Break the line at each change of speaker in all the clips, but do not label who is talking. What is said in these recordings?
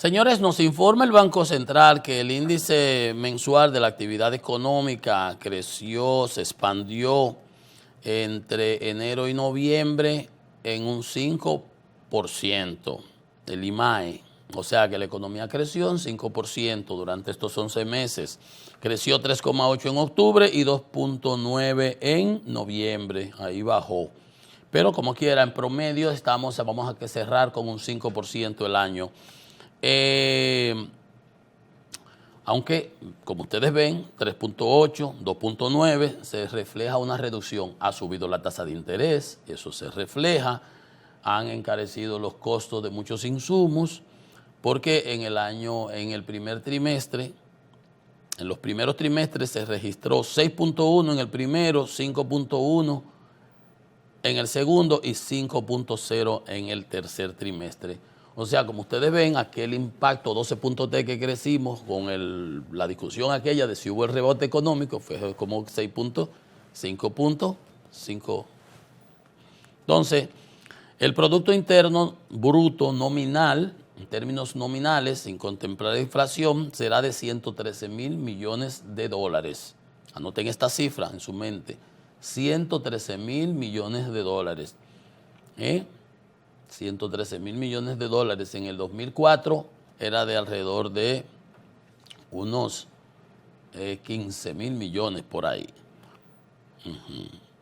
Señores, nos informa el Banco Central que el índice mensual de la actividad económica creció, se expandió entre enero y noviembre en un 5%, el IMAE. O sea que la economía creció en 5% durante estos 11 meses. Creció 3,8 en octubre y 2,9 en noviembre. Ahí bajó. Pero como quiera, en promedio vamos a cerrar con un 5% el año. Aunque, como ustedes ven, 3,8, 2,9, se refleja una reducción. Ha subido la tasa de interés, eso se refleja. Han encarecido los costos de muchos insumos, porque en el primer trimestre, en los primeros trimestres se registró 6,1 en el primero, 5,1 en el segundo y 5,0 en el tercer trimestre. O sea, como ustedes ven, aquel impacto 12,3 que crecimos con la discusión aquella de si hubo el rebote económico, fue como 5,5. Entonces, el Producto Interno Bruto nominal, en términos nominales, sin contemplar la inflación, será de 113,000 millones de dólares. Anoten esta cifra en su mente, 113,000 millones de dólares. 113,000 millones de dólares en el 2004 era de alrededor de unos 15,000 millones por ahí.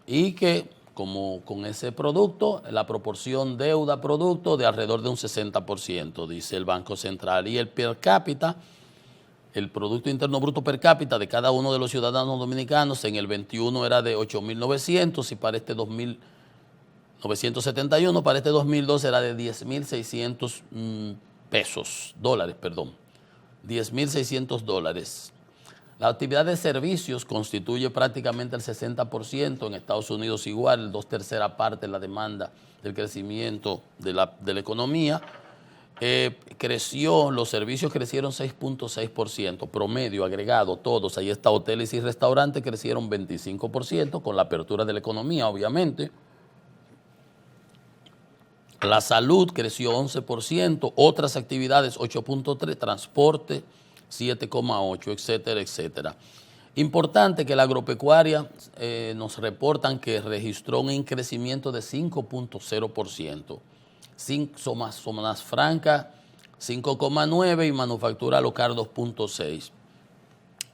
Y que como con ese producto, la proporción deuda-producto de alrededor de un 60%, dice el Banco Central. Y el per cápita, el Producto Interno Bruto per cápita de cada uno de los ciudadanos dominicanos en el 21 era de 8,900 y para este 971, para este 2002 era de 10,600 dólares. 10,600 dólares. La actividad de servicios constituye prácticamente el 60%, en Estados Unidos igual, 2/3 partes de la demanda del crecimiento de la economía. Los servicios crecieron 6,6%, promedio, agregado, todos, ahí está hoteles y restaurantes, crecieron 25% con la apertura de la economía, obviamente. La salud creció 11%, otras actividades 8,3%, transporte 7,8%, etcétera, etcétera. Importante que la agropecuaria nos reportan que registró un crecimiento de 5,0%. Zonas francas 5,9% y manufactura local 2,6%.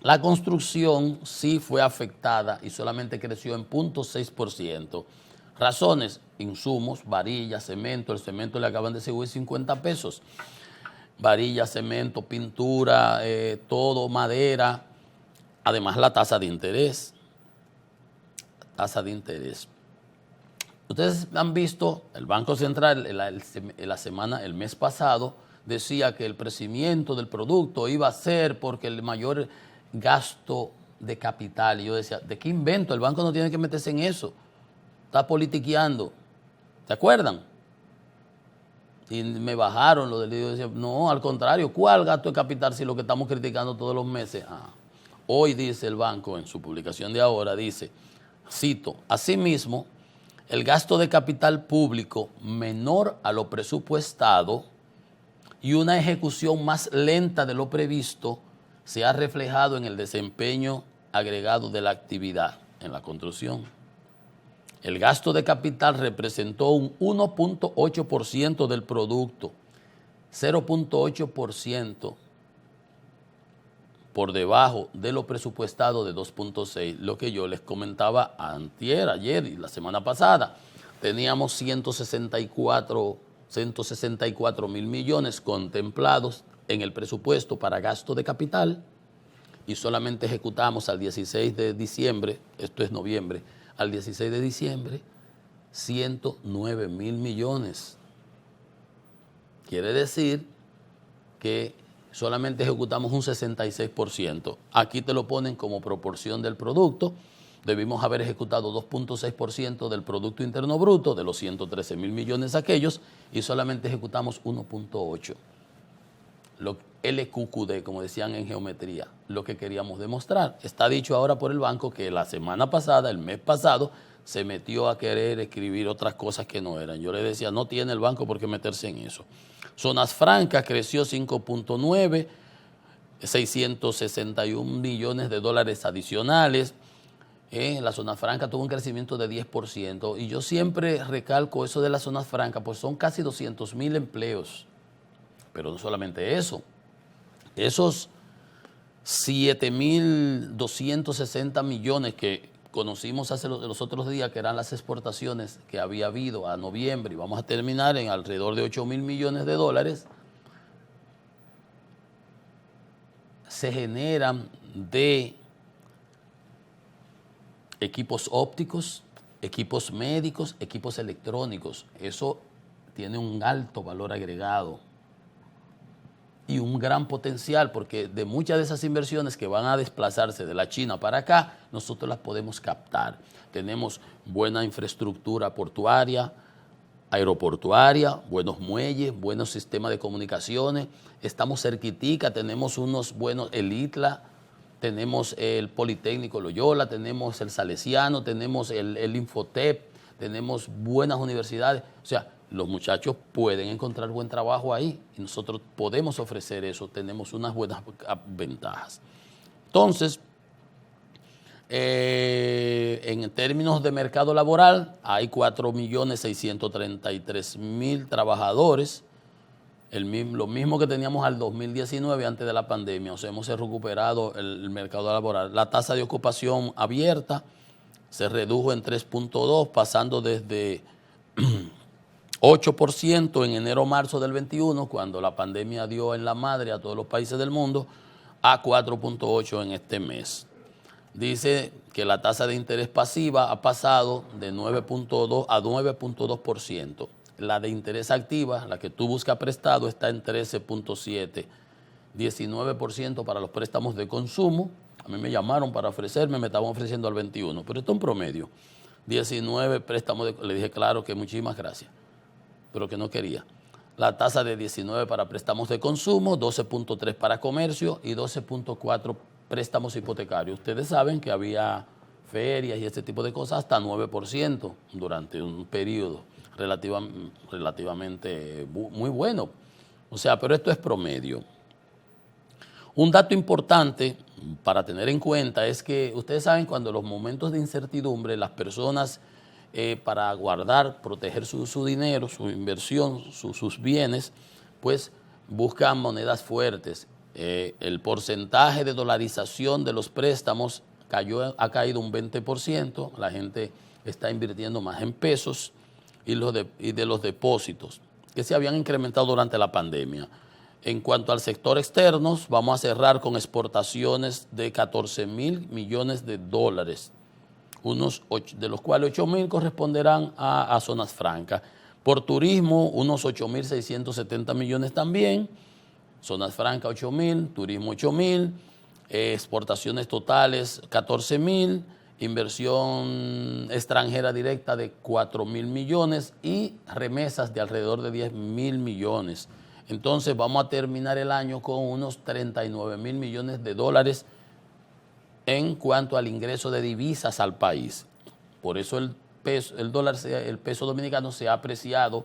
La construcción sí fue afectada y solamente creció en 0,6%. Razones, insumos, varillas, cemento. El cemento le acaban de subir 50 pesos. Varilla, cemento, pintura, todo, madera. Además, la tasa de interés. Ustedes han visto, el Banco Central el mes pasado decía que el crecimiento del producto iba a ser porque el mayor gasto de capital. Y yo decía, ¿de qué invento? El banco no tiene que meterse en eso. Está politiqueando. ¿Se acuerdan? Y me bajaron lo del lío. Decía, no, al contrario, ¿cuál gasto de capital si lo que estamos criticando todos los meses? Hoy dice el banco en su publicación de ahora, dice, cito, asimismo, el gasto de capital público menor a lo presupuestado y una ejecución más lenta de lo previsto se ha reflejado en el desempeño agregado de la actividad en la construcción. El gasto de capital representó un 1,8% del producto, 0,8% por debajo de lo presupuestado de 2,6%, lo que yo les comentaba ayer y la semana pasada. Teníamos 164,000 millones contemplados en el presupuesto para gasto de capital y solamente ejecutamos al 16 de diciembre, esto es noviembre, al 16 de diciembre, 109,000 millones. Quiere decir que solamente ejecutamos un 66%. Aquí te lo ponen como proporción del producto. Debimos haber ejecutado 2,6% del Producto Interno Bruto, de los 113,000 millones aquellos, y solamente ejecutamos 1,8%. LQQD, como decían en geometría, lo que queríamos demostrar. Está dicho ahora por el banco que la semana pasada, el mes pasado, se metió a querer escribir otras cosas que no eran. Yo le decía, no tiene el banco por qué meterse en eso. Zonas francas creció 5.9, 661 millones de dólares adicionales. La zona franca tuvo un crecimiento de 10%. Y yo siempre recalco eso de las zonas francas, pues son casi 200,000 empleos. Pero no solamente eso. Esos 7.260 millones que conocimos hace los otros días, que eran las exportaciones que había habido a noviembre, y vamos a terminar en alrededor de 8.000 millones de dólares, se generan de equipos ópticos, equipos médicos, equipos electrónicos. Eso tiene un alto valor agregado y un gran potencial, porque de muchas de esas inversiones que van a desplazarse de la China para acá, nosotros las podemos captar. Tenemos buena infraestructura portuaria, aeroportuaria, buenos muelles, buenos sistemas de comunicaciones. Estamos cerquitica, tenemos unos buenos, el ITLA, tenemos el Politécnico Loyola, tenemos el Salesiano, tenemos el Infotep, tenemos buenas universidades. O sea, los muchachos pueden encontrar buen trabajo ahí y nosotros podemos ofrecer eso, tenemos unas buenas ventajas. Entonces, en términos de mercado laboral, hay 4.633.000 trabajadores, lo mismo que teníamos al 2019 antes de la pandemia. O sea, hemos recuperado el mercado laboral. La tasa de ocupación abierta se redujo en 3.2, pasando desde 8% en enero-marzo del 21, cuando la pandemia dio en la madre a todos los países del mundo, a 4.8 en este mes. Dice que la tasa de interés pasiva ha pasado de 9.2 a 9.2%. La de interés activa, la que tú buscas prestado, está en 13.7. 19% para los préstamos de consumo. A mí me llamaron para ofrecerme, me estaban ofreciendo al 21, pero esto es un promedio. 19 préstamos, le dije claro que muchísimas gracias, pero que no quería. La tasa de 19 para préstamos de consumo, 12.3 para comercio y 12.4 préstamos hipotecarios. Ustedes saben que había ferias y este tipo de cosas hasta 9% durante un periodo relativamente muy bueno. O sea, pero esto es promedio. Un dato importante para tener en cuenta es que ustedes saben, cuando los momentos de incertidumbre, las personas para guardar, proteger su dinero, su inversión, sus bienes, pues buscan monedas fuertes. El porcentaje de dolarización de los préstamos ha caído un 20%, la gente está invirtiendo más en pesos, y de los depósitos que se habían incrementado durante la pandemia. En cuanto al sector externo, vamos a cerrar con exportaciones de 14.000 millones de dólares, de los cuales 8.000 corresponderán a zonas francas. Por turismo, unos 8.670 millones también, zonas francas 8.000, turismo 8.000, exportaciones totales 14.000, inversión extranjera directa de 4.000 millones y remesas de alrededor de 10.000 millones. Entonces vamos a terminar el año con unos 39.000 millones de dólares en cuanto al ingreso de divisas al país. Por eso el peso dominicano se ha apreciado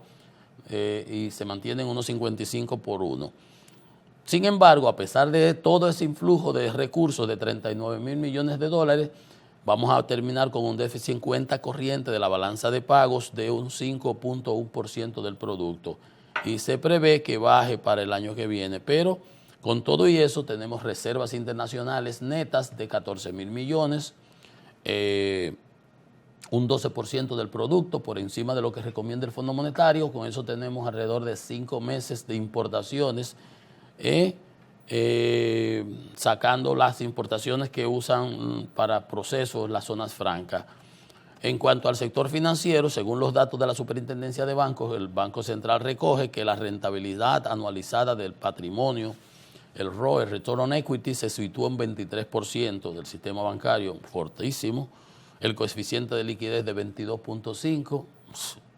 y se mantiene en unos 55 por 1. Sin embargo, a pesar de todo ese influjo de recursos de 39.000 millones de dólares, vamos a terminar con un déficit en cuenta corriente de la balanza de pagos de un 5.1% del producto. Y se prevé que baje para el año que viene, pero con todo y eso tenemos reservas internacionales netas de 14.000 millones, un 12% del producto por encima de lo que recomienda el Fondo Monetario. Con eso tenemos alrededor de 5 meses de importaciones, sacando las importaciones que usan para procesos las zonas francas. En cuanto al sector financiero, según los datos de la Superintendencia de Bancos, el Banco Central recoge que la rentabilidad anualizada del patrimonio, el ROE, el Return on Equity, se situó en 23% del sistema bancario, fortísimo, el coeficiente de liquidez de 22.5%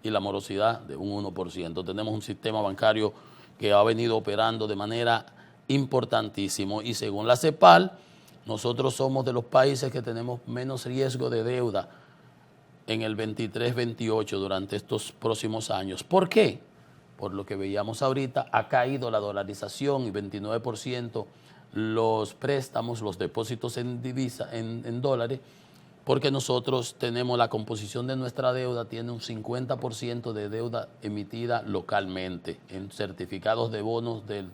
y la morosidad de un 1%. Tenemos un sistema bancario que ha venido operando de manera importantísima y según la CEPAL, nosotros somos de los países que tenemos menos riesgo de deuda en el 23-28 durante estos próximos años. ¿Por qué? Por lo que veíamos ahorita, ha caído la dolarización y 29% los préstamos, los depósitos en divisa, en dólares, porque nosotros tenemos la composición de nuestra deuda, tiene un 50% de deuda emitida localmente en certificados de bonos de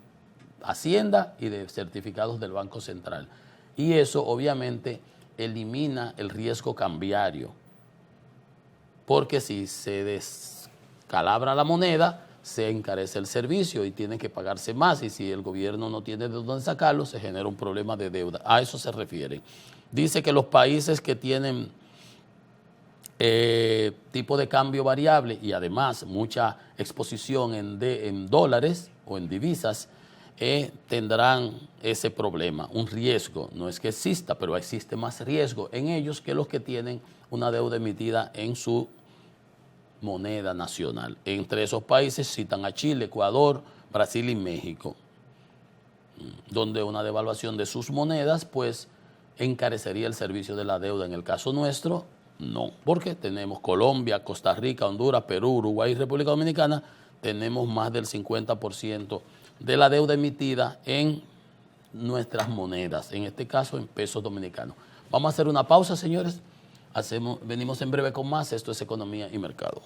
Hacienda y de certificados del Banco Central. Y eso obviamente elimina el riesgo cambiario, porque si se descalabra la moneda, se encarece el servicio y tiene que pagarse más, y si el gobierno no tiene de dónde sacarlo, se genera un problema de deuda. A eso se refiere. Dice que los países que tienen tipo de cambio variable y además mucha exposición en dólares o en divisas, tendrán ese problema, un riesgo. No es que exista, pero existe más riesgo en ellos que los que tienen una deuda emitida en su moneda nacional. Entre esos países citan a Chile, Ecuador, Brasil y México, donde una devaluación de sus monedas pues encarecería el servicio de la deuda. En el caso nuestro, no, porque tenemos Colombia, Costa Rica, Honduras, Perú, Uruguay y República Dominicana, tenemos más del 50% de la deuda emitida en nuestras monedas, en este caso en pesos dominicanos. Vamos a hacer una pausa, señores. Venimos en breve con más. Esto es Economía y Mercado.